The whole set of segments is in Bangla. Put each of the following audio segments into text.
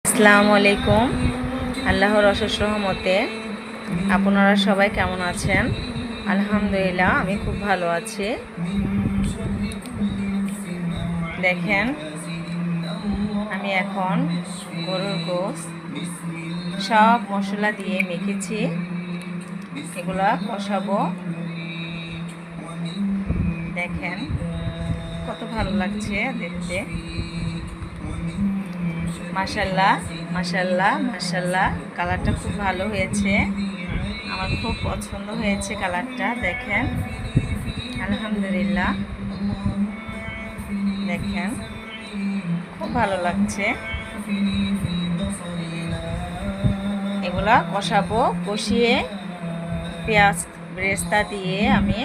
আসসালামু আলাইকুম। আল্লাহর অশেষ রহমতে আপনারা সবাই কেমন আছেন? আলহামদুলিল্লাহ, আমি খুব ভালো আছি। দেখেন, আমি এখন গরুর গোশত সব মশলা দিয়ে মেখেছি, এগুলা কষাবো। দেখেন কত ভালো লাগছে দেখতে। মাশাল্লাহ মাশাল্লাহ মাশাল্লাহ, কালারটা খুব ভালো হয়েছে, আমার খুব পছন্দ হয়েছে কালারটা। দেখেন, আলহামদুলিল্লাহ, দেখেন খুব ভালো লাগছে। এগুলা কষাবো, কষিয়ে পেঁয়াজ বেরেস্তা দিয়ে আমি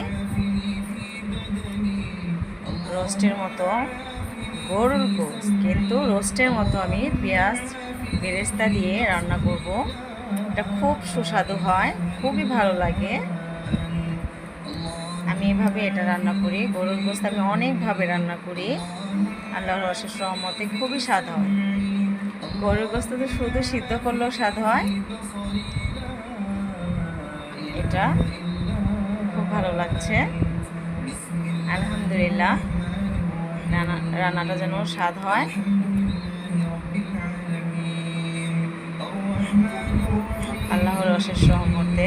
রোস্টের মতো, গরুর গোশত কিন্তু রোস্টের মতো আমি পেঁয়াজ বেরেস্তা দিয়ে রান্না করব। এটা খুব সুস্বাদু হয়, খুবই ভালো লাগে। আমি এভাবে এটা রান্না করি। গরুর গোশত আমি অনেকভাবে রান্না করি, আল্লাহর অশেষ রহমতে খুবই স্বাদ হয়। গরুর গোশত তো শুধু সিদ্ধ করলেও স্বাদ হয়, এটা খুব ভালো লাগছে। আলহামদুলিল্লাহ, রান্নাটা যেন স্বাদ হয়। আল্লাহর অশেষ রহমতে